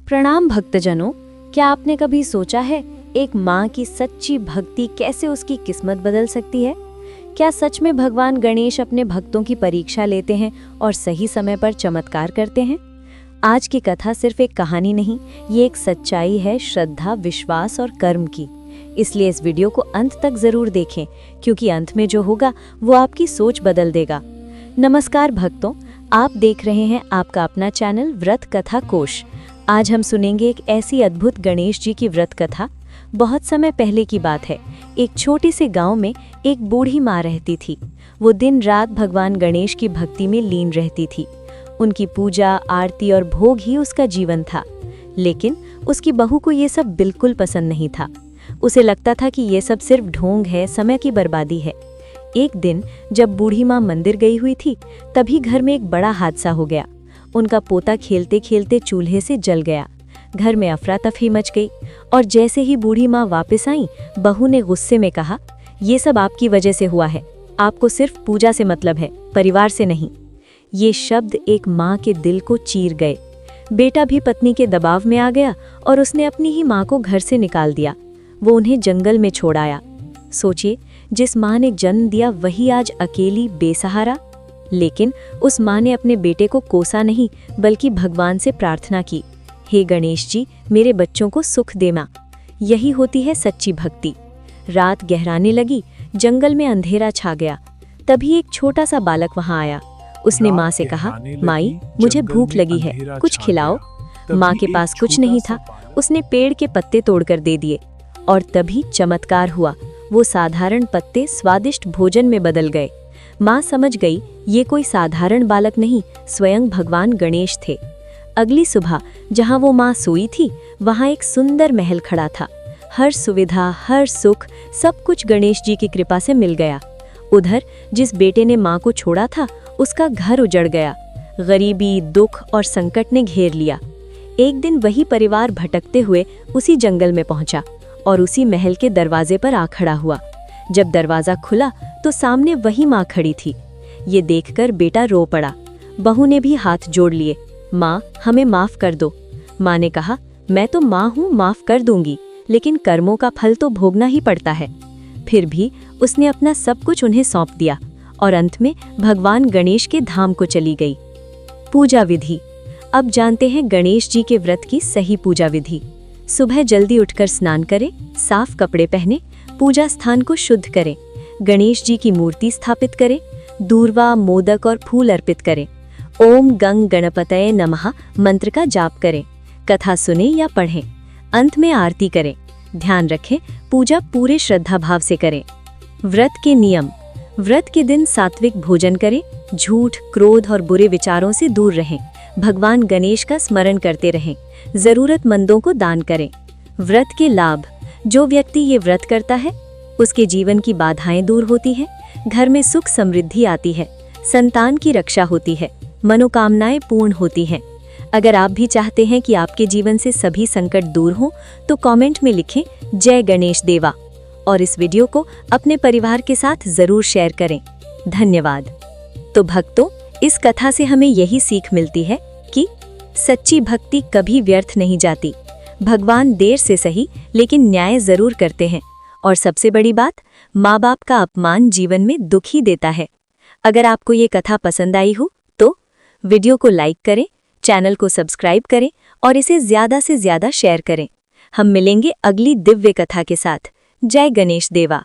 प्रणाम भक्तजनों। क्या आपने कभी सोचा है एक माँ की सच्ची भक्ति कैसे उसकी किस्मत बदल सकती है? क्या सच में भगवान गणेश अपने भक्तों की परीक्षा लेते हैं और सही समय पर चमत्कार करते हैं? आज की कथा सिर्फ एक कहानी नहीं, ये एक सच्चाई है श्रद्धा, विश्वास और कर्म की। इसलिए इस वीडियो को अंत तक जरूर देखें, क्योंकि अंत में जो होगा वो आपकी सोच बदल देगा। नमस्कार भक्तों, आप देख रहे हैं आपका अपना चैनल व्रत कथा कोश। आज हम सुनेंगे एक ऐसी अद्भुत गणेश जी की व्रत कथा। बहुत समय पहले की बात है। एक छोटे से गांव में एक बूढ़ी माँ रहती थी। वो दिन रात भगवान गणेश की भक्ति में लीन रहती थी। उनकी पूजा, आरती और भोग ही उसका जीवन था। लेकिन उसकी बहू को ये सब बिल्कुल पसंद नहीं था। उसे लगता था कि ये सब सिर्फ ढोंग है, समय की बर्बादी है। एक दिन जब बूढ़ी माँ मंदिर गई हुई थी, तभी घर में एक बड़ा हादसा हो गया। उनका पोता खेलते खेलते चूल्हे से जल गया। घर में अफरा तफरी मच गई और जैसे ही बूढ़ी माँ वापस आई, बहू ने गुस्से में कहा, ये सब आपकी वजह से हुआ है। आपको सिर्फ पूजा से मतलब है, परिवार से नहीं। ये शब्द एक माँ के दिल को चीर गए। बेटा भी पत्नी के दबाव में आ गया और उसने अपनी ही माँ को घर से निकाल दिया। वो उन्हें जंगल में छोड़ आया। सोचिए, जिस माँ ने जन्म दिया वही आज अकेली बेसहारा। लेकिन उस माँ ने अपने बेटे को कोसा नहीं, बल्कि भगवान से प्रार्थना की, हे गणेश जी, मेरे बच्चों को सुख दे माँ। यही होती है सच्ची भक्ति। रात गहराने लगी, जंगल में अंधेरा छा गया। तभी एक छोटा सा बालक वहां आया। उसने माँ से कहा, माई, मुझे भूख लगी है, कुछ खिलाओ। माँ के पास कुछ नहीं था। उसने पेड़ के पत्ते तोड़कर दे दिए और तभी चमत्कार हुआ। वो साधारण पत्ते स्वादिष्ट भोजन में बदल गए। माँ समझ गई, ये कोई साधारण बालक नहीं, स्वयं भगवान गणेश थे। अगली सुबह जहाँ वो माँ सोई थी, वहाँ एक सुंदर महल खड़ा था। हर सुविधा, हर सुख, सब कुछ गणेश जी की कृपा से मिल गया। उधर जिस बेटे ने माँ को छोड़ा था, उसका घर उजड़ गया। गरीबी, दुख और संकट ने घेर लिया। एक दिन वही परिवार भटकते हुए उसी जंगल में पहुंचा और उसी महल के दरवाजे पर आ खड़ा हुआ। जब दरवाजा खुला तो सामने वही माँ खड़ी थी। ये देखकर बेटा रो पड़ा। बहू ने भी हाथ जोड़ लिए, माँ, हमें माफ कर दो। माँ ने कहा, मैं तो माँ हूँ, माफ कर दूंगी, लेकिन कर्मों का फल तो भोगना ही पड़ता है। फिर भी उसने अपना सब कुछ उन्हें सौंप दिया और अंत में भगवान गणेश के धाम को चली गई। पूजा विधि। अब जानते हैं गणेश जी के व्रत की सही पूजा विधि। सुबह जल्दी उठकर स्नान करें, साफ कपड़े पहने, पूजा स्थान को शुद्ध करें, गणेश जी की मूर्ति स्थापित करें, दूर्वा, मोदक और फूल अर्पित करें, ओम गंग गणपतये नमः मंत्र का जाप करें, कथा सुने या पढ़ें, अंत में आरती करें। ध्यान रखें, पूजा पूरे श्रद्धा भाव से करें। व्रत के नियम। व्रत के दिन सात्विक भोजन करें, झूठ, क्रोध और बुरे विचारों से दूर रहें, भगवान गणेश का स्मरण करते रहें, जरूरतमंदों को दान करें। व्रत के लाभ। जो व्यक्ति ये व्रत करता है, उसके जीवन की बाधाएं दूर होती हैं, घर में सुख समृद्धि आती है, संतान की रक्षा होती है, मनोकामनाएं पूर्ण होती हैं। अगर आप भी चाहते हैं कि आपके जीवन से सभी संकट दूर हों, तो कमेंट में लिखें जय गणेश देवा और इस वीडियो को अपने परिवार के साथ जरूर शेयर करें। धन्यवाद। तो भक्तों, इस कथा से हमें यही सीख मिलती है कि सच्ची भक्ति कभी व्यर्थ नहीं जाती। भगवान देर से सही, लेकिन न्याय जरूर करते हैं। और सबसे बड़ी बात, माँ बाप का अपमान जीवन में दुख ही देता है। अगर आपको ये कथा पसंद आई हो तो वीडियो को लाइक करें, चैनल को सब्सक्राइब करें और इसे ज़्यादा से ज़्यादा शेयर करें। हम मिलेंगे अगली दिव्य कथा के साथ। जय गणेश देवा।